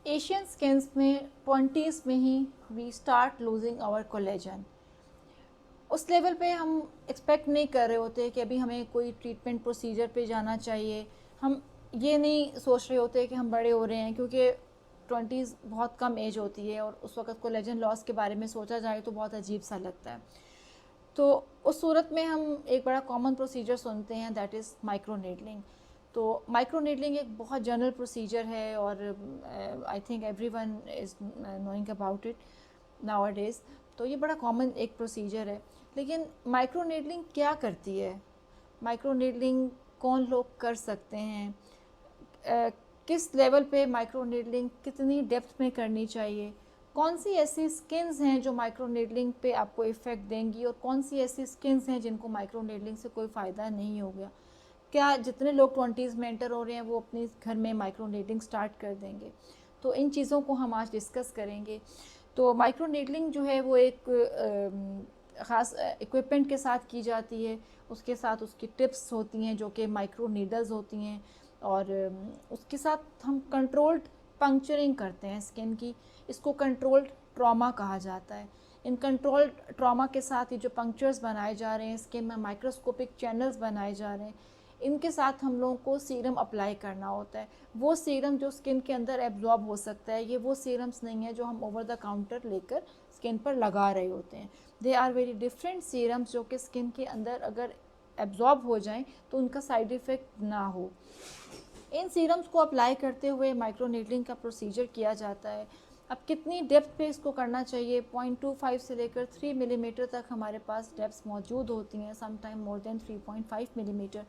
Asian skins में 20s में ही we start losing our collagen. उस लेवल पे हम एक्सपेक्ट नहीं कर रहे होते कि अभी हमें कोई ट्रीटमेंट प्रोसीजर पे जाना चाहिए। हम ये नहीं सोच रहे होते कि हम बड़े हो रहे हैं, क्योंकि 20s बहुत कम एज होती है और उस वक्त कोलेजन लॉस के बारे में सोचा जाए तो बहुत अजीब सा लगता है। तो उस सूरत में हम एक बड़ा कॉमन प्रोसीजर सुनते हैं, दैट इज़ माइक्रो नीडलिंग। तो माइक्रो नीडलिंग एक बहुत जनरल प्रोसीजर है और I think every one is knowing about it now days. तो ये बड़ा कॉमन एक प्रोसीजर है। लेकिन माइक्रो नीडलिंग क्या करती है, माइक्रो नीडलिंग कौन लोग कर सकते हैं, किस लेवल पे माइक्रो नीडलिंग कितनी डेप्थ में करनी चाहिए, कौन सी ऐसी स्किन्स हैं जो माइक्रो नीडलिंग पे आपको इफ़ेक्ट देंगी और कौन सी ऐसी स्किन्स हैं जिनको माइक्रो नीडलिंग से कोई फ़ायदा नहीं हो गया, क्या जितने लोग 20s में एंटर हो रहे हैं वो अपने घर में माइक्रो नीडलिंग स्टार्ट कर देंगे। तो इन चीज़ों को हम आज डिस्कस करेंगे। तो माइक्रो नीडलिंग जो है वो एक ख़ास इक्विपमेंट के साथ की जाती है, उसके साथ उसकी टिप्स होती हैं जो कि माइक्रो नीडल्स होती हैं, और उसके साथ हम कंट्रोल्ड पंक्चरिंग करते हैं स्किन की। इसको कंट्रोल्ड ट्रॉमा कहा जाता है। इन कंट्रोल्ड ट्रॉमा के साथ ये जो पंक्चर्स बनाए जा रहे हैं स्किन में, माइक्रोस्कोपिक चैनल्स बनाए जा रहे हैं, इनके साथ हम लोगों को सीरम अप्लाई करना होता है। वो सीरम जो स्किन के अंदर एब्जॉर्ब हो सकता है, ये वो सीरम्स नहीं है जो हम ओवर द काउंटर लेकर स्किन पर लगा रहे होते हैं। They are very different serums जो कि स्किन के अंदर अगर एब्जॉर्ब हो जाएं तो उनका साइड इफ़ेक्ट ना हो। इन सीरम्स को अप्लाई करते हुए माइक्रो नीडलिंग का प्रोसीजर किया जाता है। अब कितनी डेप्थ पे इसको करना चाहिए, 0.25 से लेकर 3 मिलीमीटर तक हमारे पास डेप्थ मौजूद होती हैं, समटाइम मोर देन 3.5 मिलीमीटर।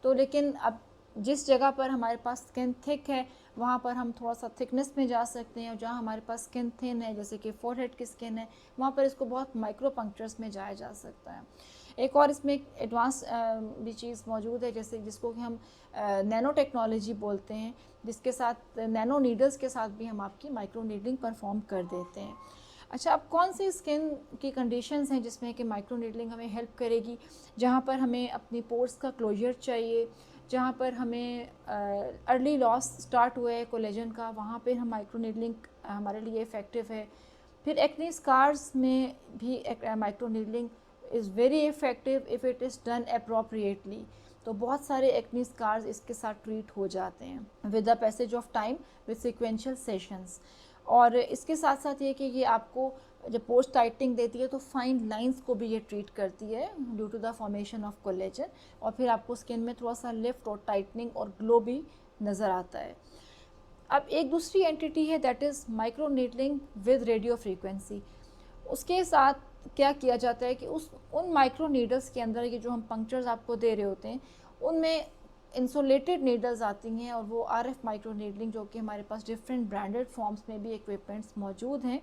तो लेकिन अब जिस जगह पर हमारे पास स्किन थिक है वहाँ पर हम थोड़ा सा थिकनेस में जा सकते हैं, और जहाँ हमारे पास स्किन थिन है जैसे कि फोरहेड की स्किन है वहाँ पर इसको बहुत माइक्रो पंक्चर्स में जाया जा सकता है। एक और इसमें एक एडवांस भी चीज़ मौजूद है जैसे जिसको कि हम नैनो टेक्नोलॉजी बोलते हैं, जिसके साथ नैनो नीडल्स के साथ भी हम आपकी माइक्रो नीडलिंग परफॉर्म कर देते हैं। अच्छा, अब कौन सी स्किन की कंडीशंस हैं जिसमें कि माइक्रो नीडलिंग हमें हेल्प करेगी, जहाँ पर हमें अपनी पोर्स का क्लोजर चाहिए, जहाँ पर हमें अर्ली लॉस स्टार्ट हुआ है कोलेजन का, वहाँ पे हम माइक्रो नीडलिंग हमारे लिए इफ़ेक्टिव है। फिर एक्ने स्कार्स में भी micro needling is very effective if it is done appropriately. तो बहुत सारे एक्ने स्कार्स इसके साथ ट्रीट हो जाते हैं with the passage of time with sequential sessions. और इसके साथ साथ ये कि ये आपको जब पोस्ट टाइटनिंग देती है तो फाइन लाइंस को भी ये ट्रीट करती है due to the formation of collagen, और फिर आपको स्किन में थोड़ा सा लिफ्ट और टाइटनिंग और ग्लो भी नज़र आता है। अब एक दूसरी एंटिटी है that is micro needling with radio frequency. उसके साथ क्या किया जाता है कि उन माइक्रो नीडल्स के अंदर ये जो हम पंक्चर्स आपको दे रहे होते हैं उनमें इंसुलेटेड नीडल्स आती हैं, और वो आरएफ माइक्रो नीडलिंग जो कि हमारे पास डिफरेंट ब्रांडेड फॉर्म्स में भी इक्विपमेंट्स मौजूद हैं।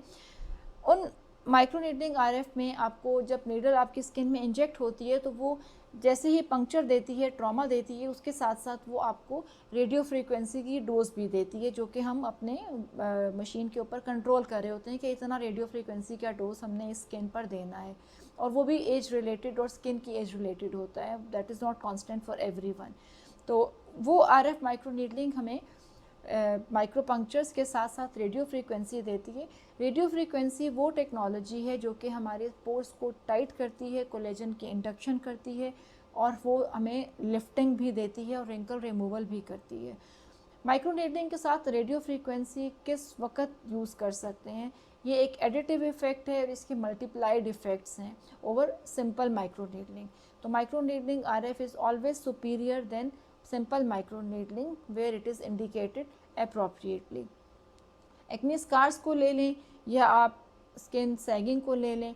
उन माइक्रो नीडलिंग आरएफ में आपको जब नीडल आपकी स्किन में इंजेक्ट होती है तो वो जैसे ही पंक्चर देती है, ट्रॉमा देती है, उसके साथ साथ वो आपको रेडियो फ्रीक्वेंसी की डोज भी देती है, जो कि हम अपने मशीन के ऊपर कंट्रोल कर रहे होते हैं कि इतना रेडियो फ्रीक्वेंसी का डोज हमने इस स्किन पर देना है। और वो भी एज रिलेटेड और स्किन की एज रिलेटेड होता है, that is not constant for everyone. तो वो आरएफ माइक्रो नीडलिंग हमें माइक्रो पंक्चर्स के साथ साथ रेडियो फ्रीक्वेंसी देती है। रेडियो फ्रीक्वेंसी वो टेक्नोलॉजी है जो कि हमारे पोर्स को टाइट करती है, कोलेजन की इंडक्शन करती है, और वो हमें लिफ्टिंग भी देती है और रिंकल रिमूवल भी करती है। माइक्रो नीडलिंग के साथ रेडियो फ्रीक्वेंसी किस वक्त यूज़ कर सकते हैं, ये एक एडिटिव इफेक्ट है और इसके मल्टीप्लाइड इफेक्ट्स हैं ओवर सिंपल माइक्रो नीडलिंग। तो micro needling RF is always superior than simple micro needling where it is indicated appropriately। Acne scars को ले लें या आप स्किन सैगिंग को ले लें,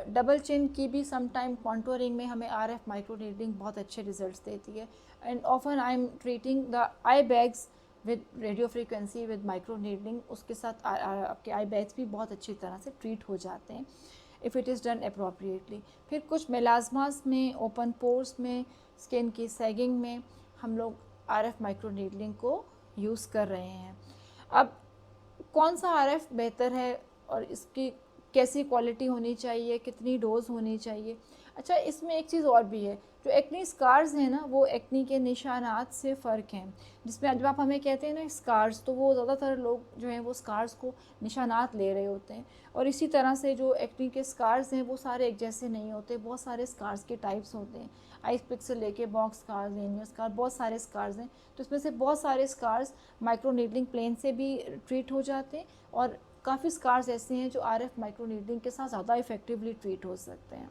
डबल चिन की भी सम टाइम कॉन्टोरिंग में हमें आरएफ माइक्रो नीडलिंग बहुत अच्छे रिजल्ट्स देती है। And often I am treating the I bags with radio frequency with micro needling, उसके साथ आपके आई बैग्स भी बहुत अच्छी तरह से ट्रीट हो जाते हैं if it is done appropriately. फिर कुछ मेलाजमास में, ओपन पोर्स में, स्किन की सैगिंग में हम लोग आरएफ माइक्रो नीडलिंग को यूज़ कर रहे हैं। अब कौन सा आरएफ बेहतर है और इसकी कैसी क्वालिटी होनी चाहिए, कितनी डोज होनी चाहिए। अच्छा, इसमें एक चीज़ और भी है, जो एक्नी स्कार्स हैं ना, वो एक्नी के निशानात से फ़र्क हैं। जिसमें जब आप हमें कहते हैं ना स्कार्स, तो वो ज़्यादातर लोग जो हैं वो स्कार्स को निशानात ले रहे होते हैं। और इसी तरह से जो एक्नी के स्कार्स हैं वो सारे एक जैसे नहीं होते, बहुत सारे स्कार्स के टाइप्स होते हैं। आइस पिक से लेके बॉक्स स्कार्स, लेनियर स्कार, बहुत सारे स्कार्स हैं। तो इसमें से बहुत सारे स्कार्स माइक्रो नीडलिंग प्लेन से भी ट्रीट हो जाते हैं, और काफ़ी स्कार्स ऐसे हैं जो आरएफ माइक्रो नीडलिंग के साथ ज़्यादा इफेक्टिवली ट्रीट हो सकते हैं।